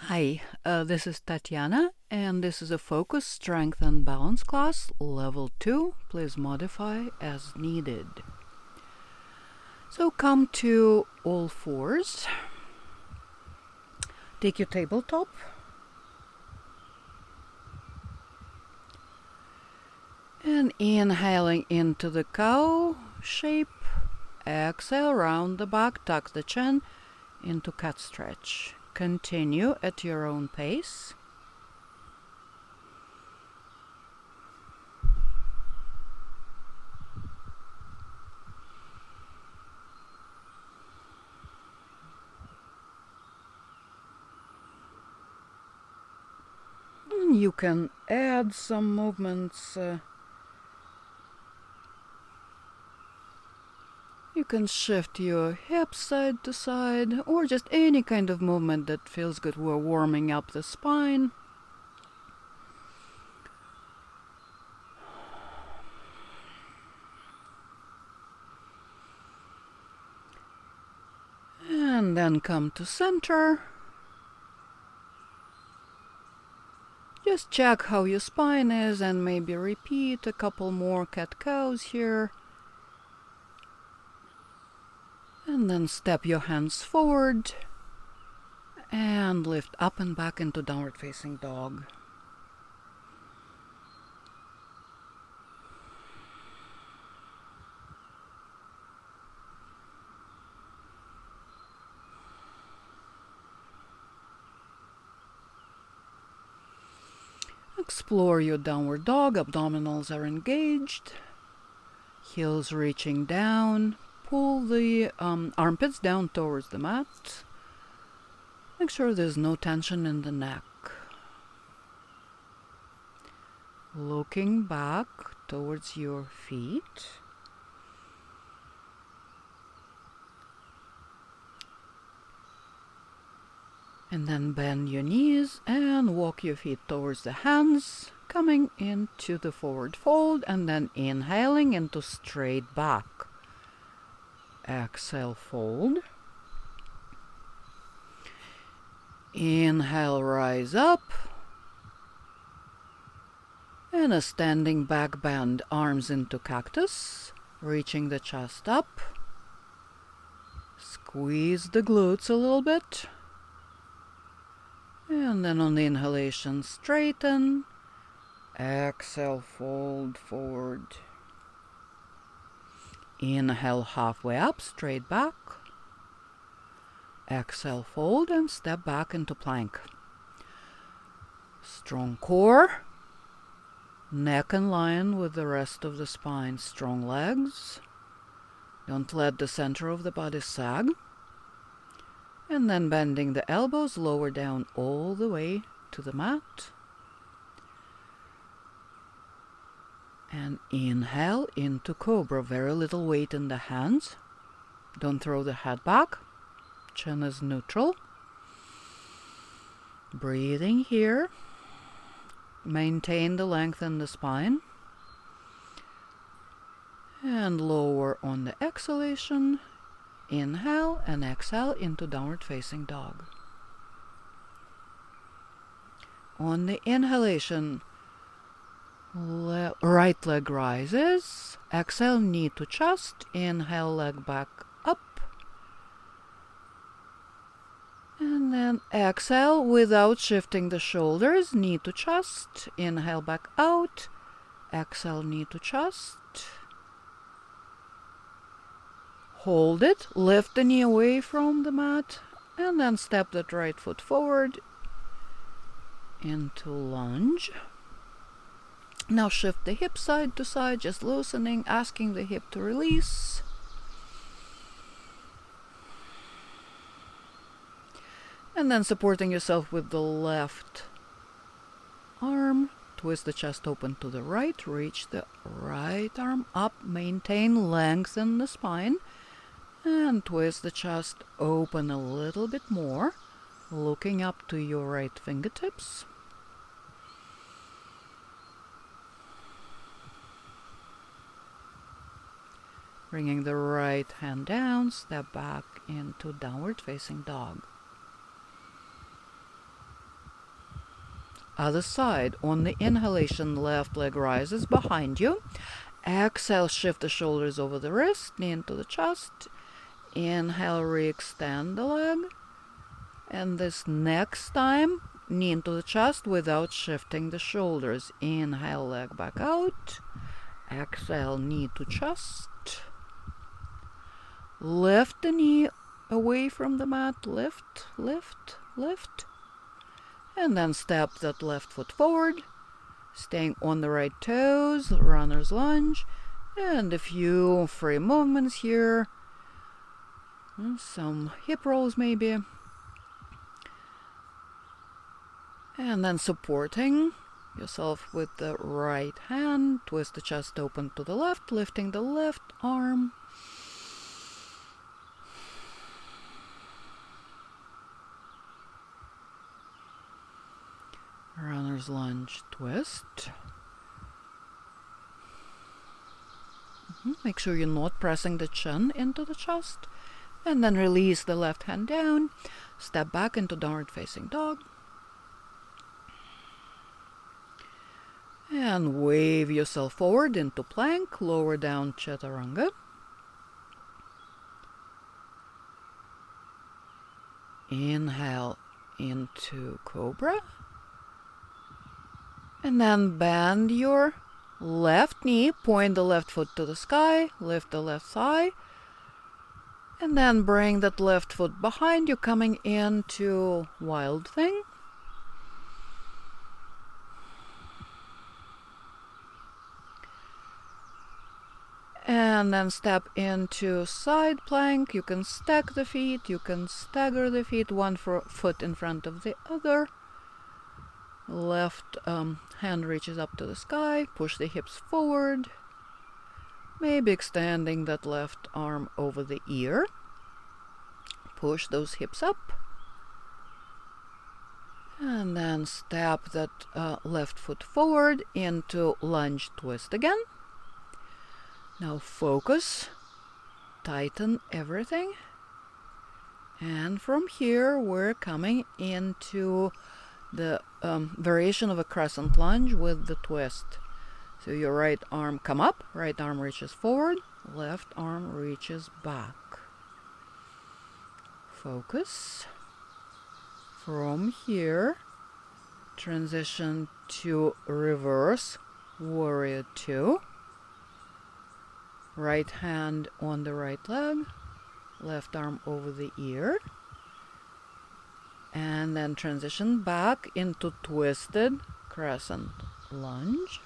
Hi, this is Tatiana, and this is a Focus, Strength, and Balance class, Level 2. Please modify as needed. So come to all fours. Take your tabletop. And inhaling into the cow shape. Exhale, round the back, tuck the chin into cat stretch. Continue at your own pace. And you can add some movements. You can shift your hips side to side, or just any kind of movement that feels good. We're warming up the spine. And then come to center. Just check how your spine is and maybe repeat a couple more cat-cows here. And then step your hands forward and lift up and back into downward facing dog. Explore your downward dog. Abdominals are engaged. Heels reaching down. Pull the armpits down towards the mat. Make sure there's no tension in the neck. Looking back towards your feet. And then bend your knees and walk your feet towards the hands, coming into the forward fold and then inhaling into straight back. Exhale, fold. Inhale, rise up. And a standing back bend, arms into cactus, reaching the chest up. Squeeze the glutes a little bit. And then on the inhalation, straighten. Exhale, fold forward. Inhale, halfway up, straight back. Exhale, fold and step back into plank. Strong core. Neck in line with the rest of the spine. Strong legs. Don't let the center of the body sag. And then bending the elbows, lower down all the way to the mat. And inhale into cobra. Very little weight in the hands. Don't throw the head back. Chin is neutral. Breathing here. Maintain the length in the spine. And lower on the exhalation. Inhale and exhale into downward facing dog. On the inhalation, right leg rises. Exhale, knee to chest. Inhale, leg back up. And then exhale without shifting the shoulders. Knee to chest. Inhale, back out. Exhale, knee to chest. Hold it. Lift the knee away from the mat. And then step that right foot forward into lunge. Now shift the hip side to side, just loosening, asking the hip to release. And then supporting yourself with the left arm. Twist the chest open to the right. Reach the right arm up. Maintain length in the spine. And twist the chest open a little bit more. Looking up to your right fingertips. Bringing the right hand down, step back into downward facing dog. Other side. On the inhalation, left leg rises behind you. Exhale, shift the shoulders over the wrist, knee into the chest. Inhale, re-extend the leg. And this next time, knee into the chest without shifting the shoulders. Inhale, leg back out. Exhale, knee to chest. Lift the knee away from the mat. Lift, lift, lift. And then step that left foot forward. Staying on the right toes, runner's lunge. And a few free movements here. Some hip rolls maybe. And then supporting yourself with the right hand. Twist the chest open to the left, lifting the left arm. Runner's lunge, twist. Make sure you're not pressing the chin into the chest. And then release the left hand down. Step back into downward facing dog. And wave yourself forward into plank. Lower down chaturanga. Inhale into cobra. And then bend your left knee, point the left foot to the sky, lift the left thigh. And then bring that left foot behind you, coming into wild thing. And then step into side plank. You can stack the feet, you can stagger the feet, one foot in front of the other. Left hand reaches up to the sky, push the hips forward. Maybe extending that left arm over the ear. Push those hips up. And then step that left foot forward into lunge twist again. Now focus, tighten everything. And from here we're coming into the variation of a crescent lunge with the twist. So your right arm come up, right arm reaches forward, left arm reaches back. Focus. From here, transition to reverse warrior 2. Right hand on the right leg, left arm over the ear. And then transition back into twisted crescent lunge.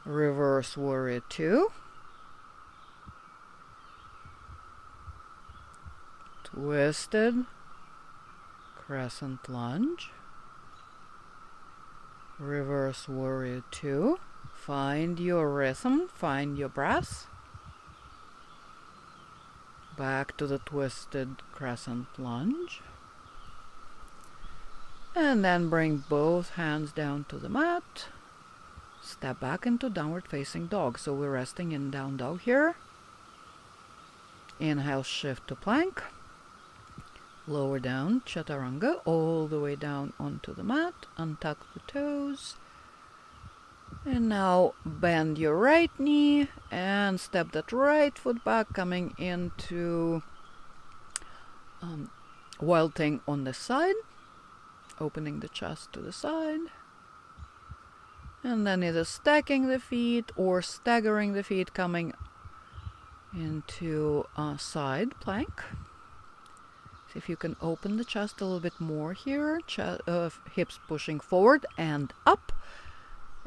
Reverse warrior 2. Twisted crescent lunge. Reverse warrior 2. Find your rhythm, find your breath. Back to the twisted crescent lunge. And then bring both hands down to the mat. Step back into downward facing dog. So we're resting in down dog here. Inhale, shift to plank. Lower down, chaturanga, all the way down onto the mat. Untuck the toes. And now bend your right knee and step that right foot back, coming into wild thing on the side. Opening the chest to the side. And then either stacking the feet or staggering the feet, coming into side plank. See if you can open the chest a little bit more here. Hips pushing forward and up.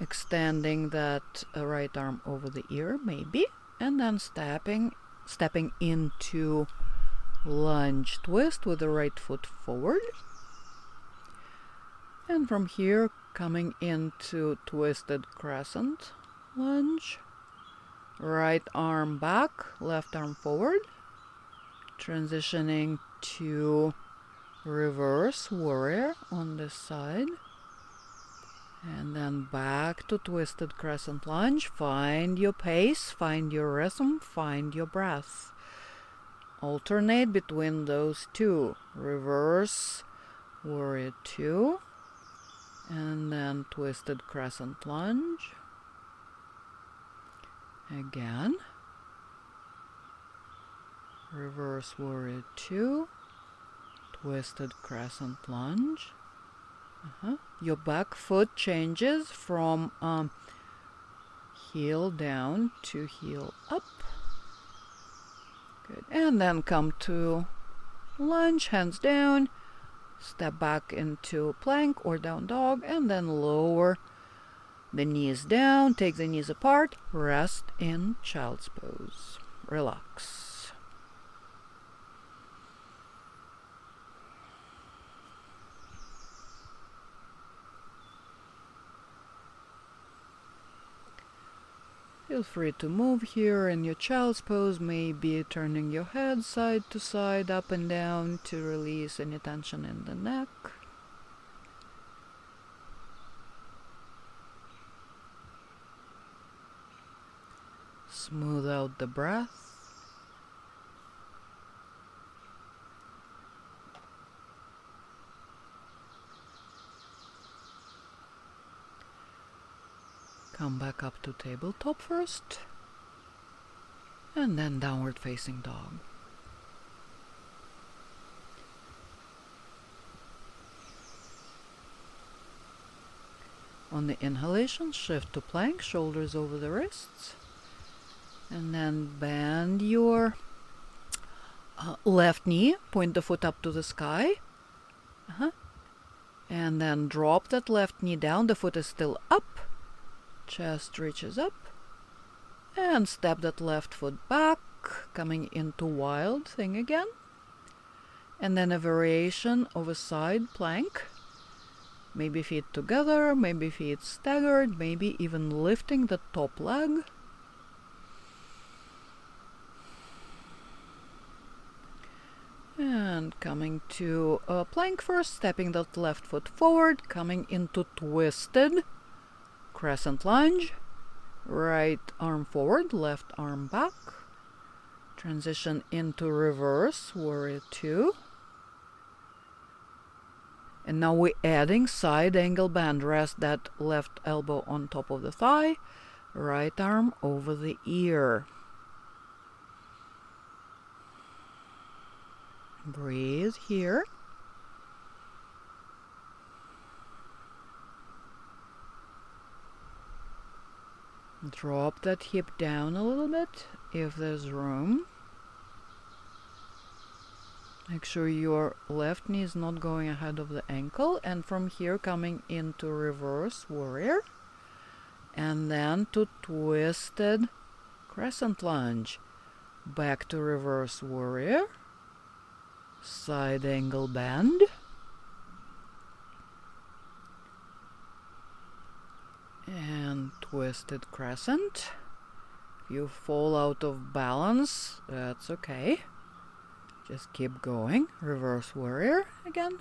Extending that right arm over the ear, maybe. And then stepping into lunge twist with the right foot forward. And from here, coming into twisted crescent lunge. Right arm back, left arm forward. Transitioning to reverse warrior on this side. And then back to twisted crescent lunge. Find your pace, find your rhythm, find your breath. Alternate between those two. Reverse Warrior 2. And then twisted crescent lunge. Again. Reverse warrior 2. Twisted crescent lunge. Your back foot changes from heel down to heel up. Good. And then come to lunge, hands down. Step back into plank or down dog, and then lower the knees down, take the knees apart, rest in child's pose. Relax. Feel free to move here in your child's pose, maybe turning your head side to side, up and down to release any tension in the neck. Smooth out the breath. Come back up to tabletop first, and then downward facing dog. On the inhalation, shift to plank, shoulders over the wrists, and then bend your left knee, point the foot up to the sky, and then drop that left knee down, the foot is still up. Chest reaches up, and step that left foot back, coming into wild thing again. And then a variation of a side plank. Maybe feet together, maybe feet staggered, maybe even lifting the top leg. And coming to a plank first, stepping that left foot forward, coming into twisted crescent lunge, right arm forward, left arm back. Transition into reverse warrior 2. And now we're adding side angle band. Rest that left elbow on top of the thigh, right arm over the ear. Breathe here. Drop that hip down a little bit if there's room. Make sure your left knee is not going ahead of the ankle, and from here coming into reverse warrior, and then to twisted crescent lunge. Back to reverse warrior, side angle bend, and twisted crescent. If you fall out of balance, that's okay. Just keep going. Reverse warrior again.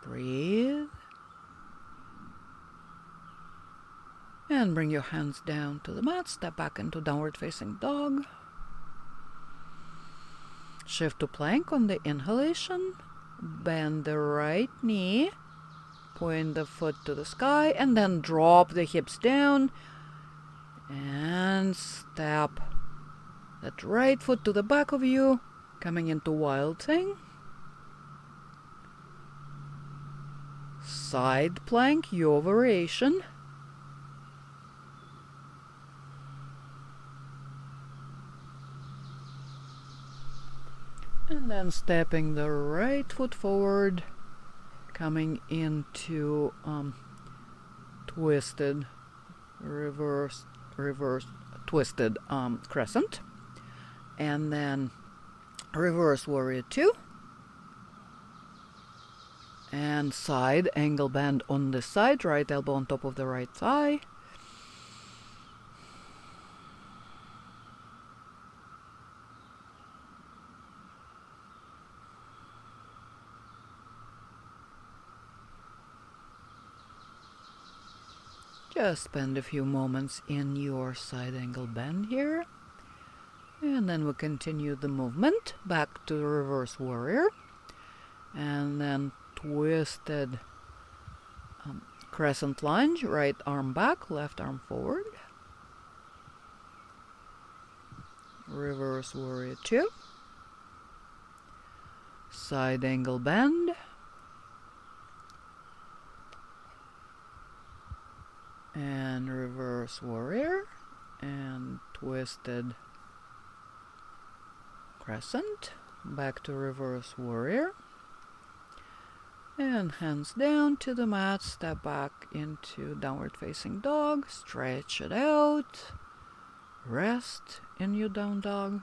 Breathe. And bring your hands down to the mat. Step back into downward facing dog. Shift to plank on the inhalation. Bend the right knee. Point the foot to the sky. And then drop the hips down. And step that right foot to the back of you. Coming into wild thing. Side plank, your variation. And then stepping the right foot forward, coming into twisted, reverse, twisted crescent. And then reverse warrior 2. And side angle bend on the side, right elbow on top of the right thigh. Just spend a few moments in your side angle bend here. And then we continue the movement back to the reverse warrior. And then twisted crescent lunge, right arm back, left arm forward. Reverse warrior 2. Side angle bend. And reverse warrior. And twisted crescent. Back to reverse warrior. And hands down to the mat, step back into downward facing dog, stretch it out, rest in your down dog.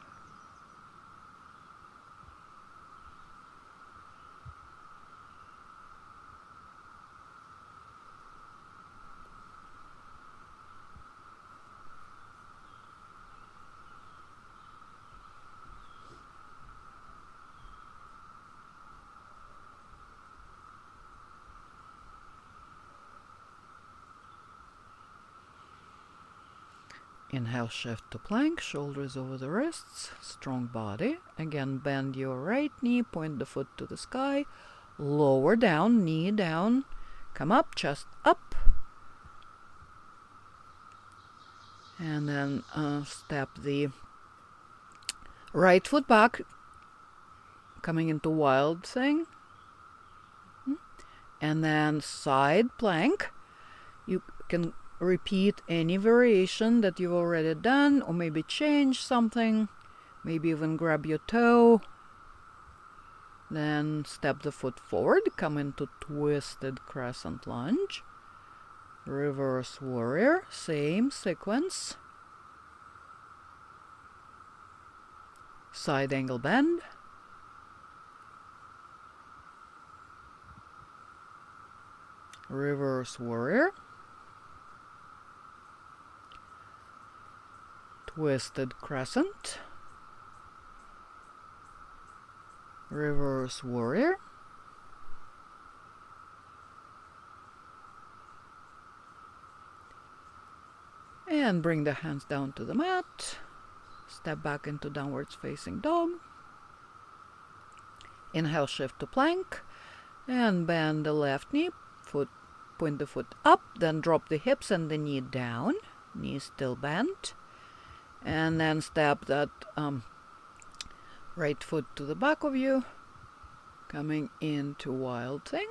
Inhale, shift to plank, shoulders over the wrists, strong body. Again, bend your right knee, point the foot to the sky, lower down, knee down, come up, chest up. And then step the right foot back, coming into wild thing. And then side plank. You can repeat any variation that you've already done, or maybe change something, maybe even grab your toe. Then step the foot forward, come into twisted crescent lunge. Reverse warrior, same sequence. Side angle bend. Reverse warrior. Twisted crescent. Reverse warrior. And bring the hands down to the mat. Step back into downwards facing dog. Inhale, shift to plank. And bend the left knee. Point the foot up. Then drop the hips and the knee down. Knee still bent. And then step that right foot to the back of you. Coming into wild thing.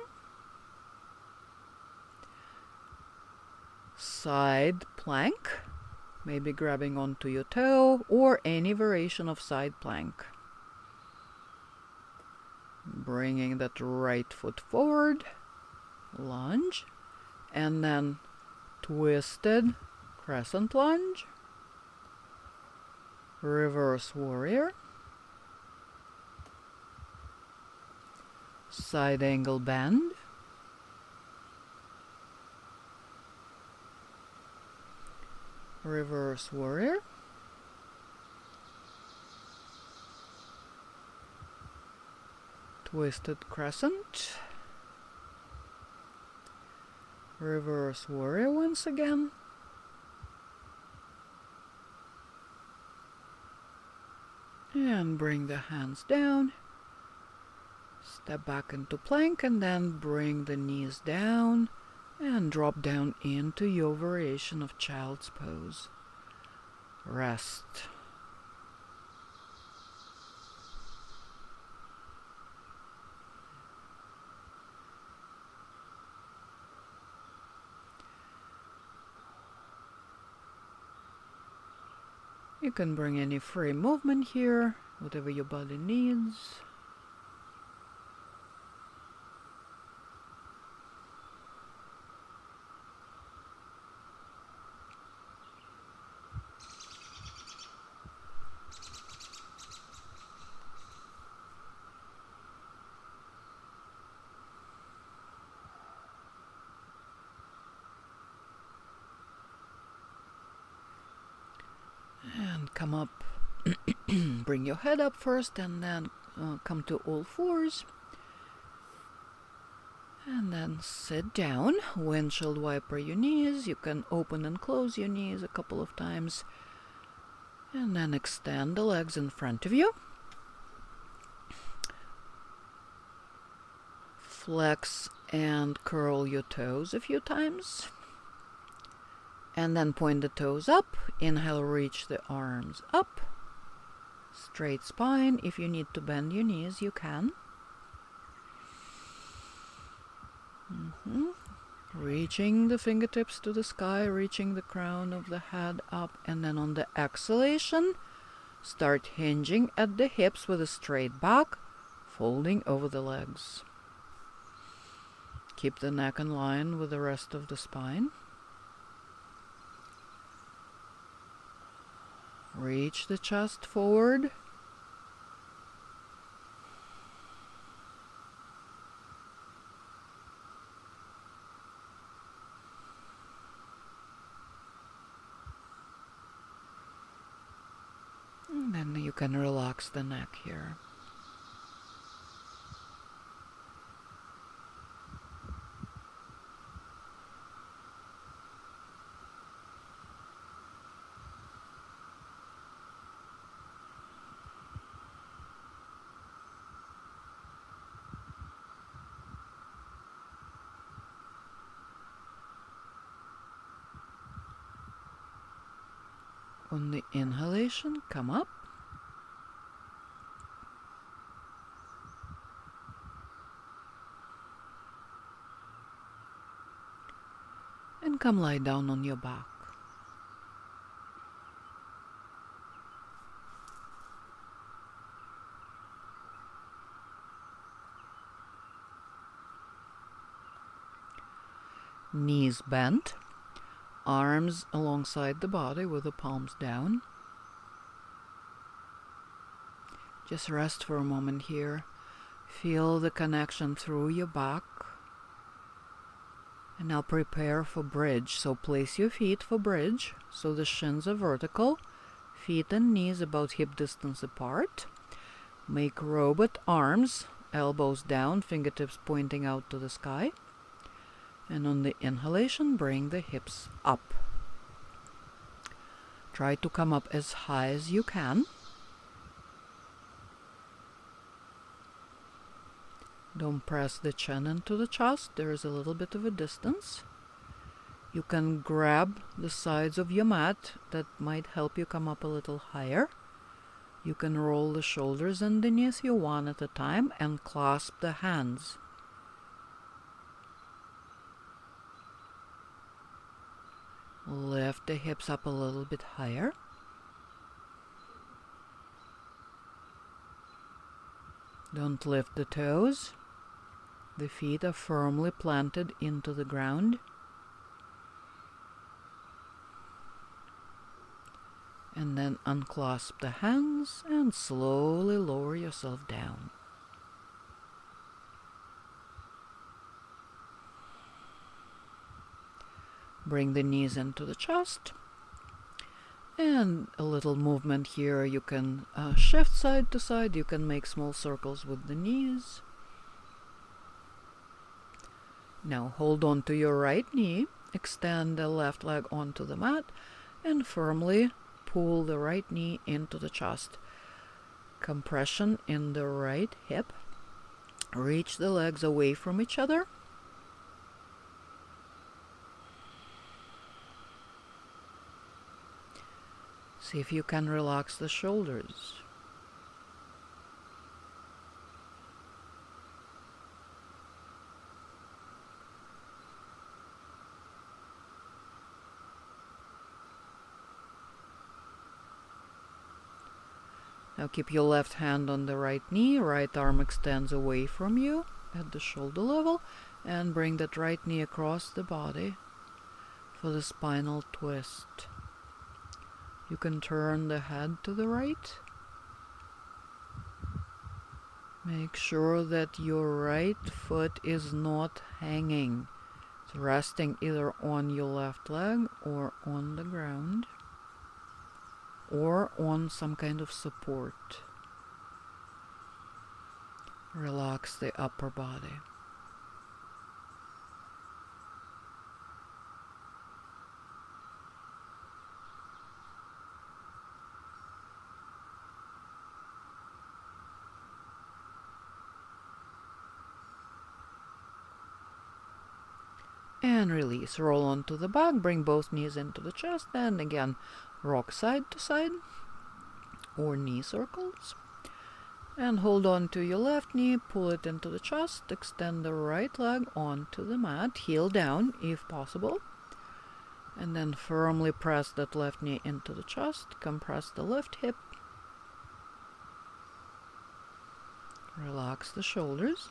Side plank, maybe grabbing onto your toe or any variation of side plank. Bringing that right foot forward, lunge, and then twisted crescent lunge, reverse warrior, side angle bend, reverse warrior, twisted crescent, reverse warrior once again, and bring the hands down, step back into plank, and then bring the knees down and drop down into your variation of child's pose. Rest. You can bring any free movement here, whatever your body needs. And come up, bring your head up first, and then come to all fours. And then sit down, windshield wiper your knees. You can open and close your knees a couple of times. And then extend the legs in front of you. Flex and curl your toes a few times. And then point the toes up. Inhale, reach the arms up. Straight spine. If you need to bend your knees, you can. Reaching the fingertips to the sky, reaching the crown of the head up, and then on the exhalation, start hinging at the hips with a straight back, folding over the legs. Keep the neck in line with the rest of the spine. Reach the chest forward. And then you can relax the neck here. On the inhalation, come up. And come lie down on your back. Knees bent, arms alongside the body with the palms down. Just rest for a moment here. Feel the connection through your back. And now prepare for bridge. So place your feet for bridge. So the shins are vertical. Feet and knees about hip distance apart. Make robot arms, elbows down, fingertips pointing out to the sky. And on the inhalation, bring the hips up. Try to come up as high as you can. Don't press the chin into the chest. There is a little bit of a distance. You can grab the sides of your mat. That might help you come up a little higher. You can roll the shoulders underneath you one at a time and clasp the hands. Lift the hips up a little bit higher. Don't lift the toes. The feet are firmly planted into the ground. And then unclasp the hands and slowly lower yourself down. Bring the knees into the chest. And a little movement here. You can shift side to side. You can make small circles with the knees. Now hold on to your right knee. Extend the left leg onto the mat. And firmly pull the right knee into the chest. Compression in the right hip. Reach the legs away from each other. See if you can relax the shoulders. Now keep your left hand on the right knee, right arm extends away from you at the shoulder level, and bring that right knee across the body for the spinal twist. You can turn the head to the right. Make sure that your right foot is not hanging. It's resting either on your left leg or on the ground or on some kind of support. Relax the upper body. And release. Roll onto the back, bring both knees into the chest, and again rock side to side or knee circles. And hold on to your left knee, pull it into the chest, extend the right leg onto the mat, heel down if possible. And then firmly press that left knee into the chest, compress the left hip. Relax the shoulders.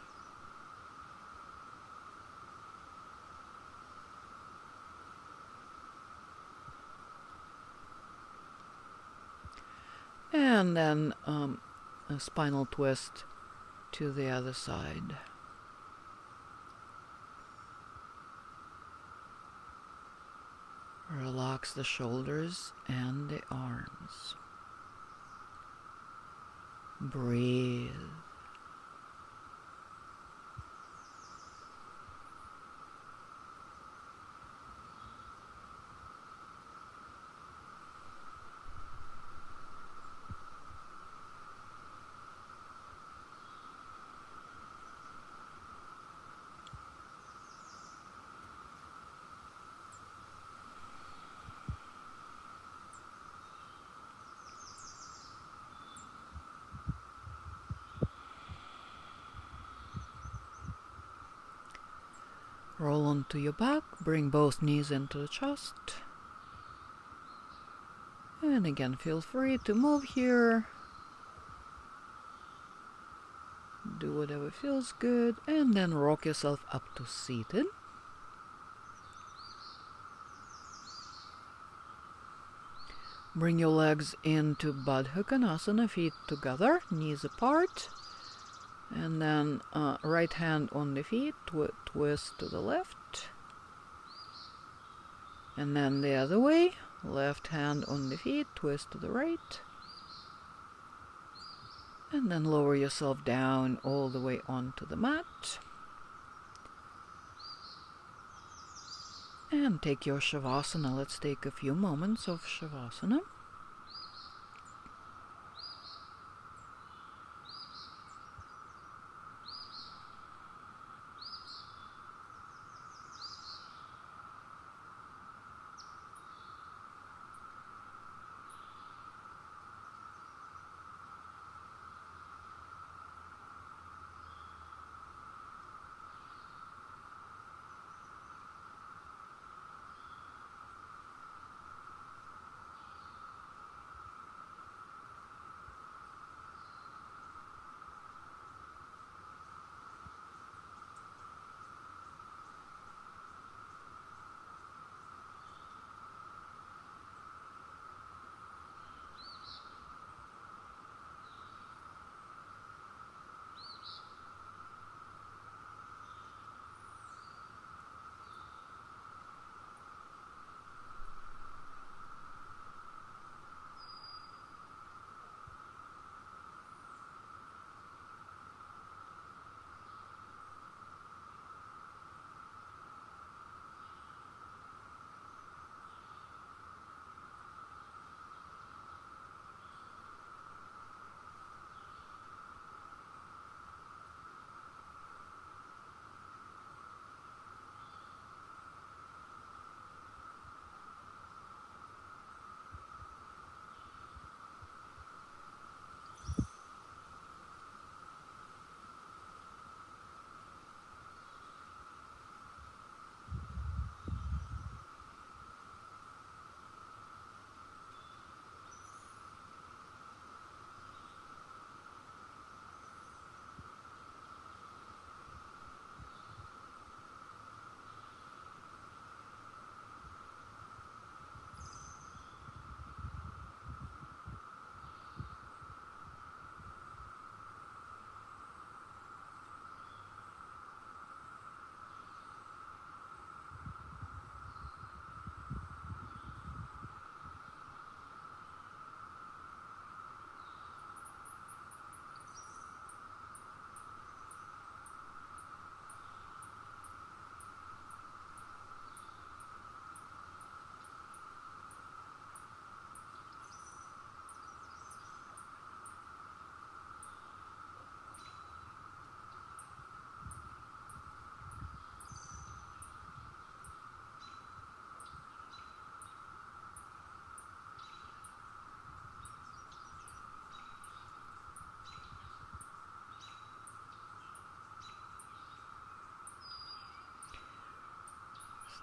And then a spinal twist to the other side. Relax the shoulders and the arms. Breathe. Roll onto your back, bring both knees into the chest. And again, feel free to move here. Do whatever feels good, and then rock yourself up to seated. Bring your legs into Baddha Konasana, feet together, knees apart. And then right hand on the feet, twist to the left. And then the other way, left hand on the feet, twist to the right. And then lower yourself down all the way onto the mat. And take your Shavasana. Let's take a few moments of Shavasana.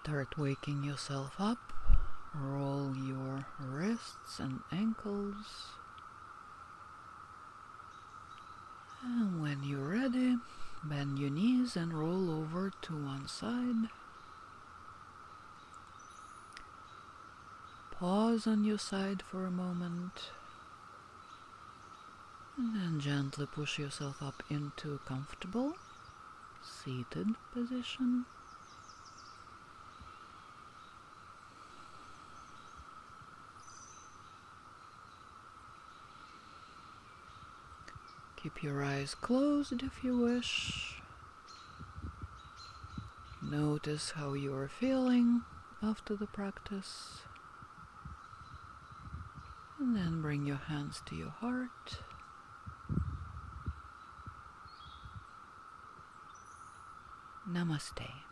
Start waking yourself up. Roll your wrists and ankles. And when you're ready, bend your knees and roll over to one side. Pause on your side for a moment. And then gently push yourself up into a comfortable seated position. Keep your eyes closed if you wish. Notice how you are feeling after the practice. And then bring your hands to your heart. Namaste.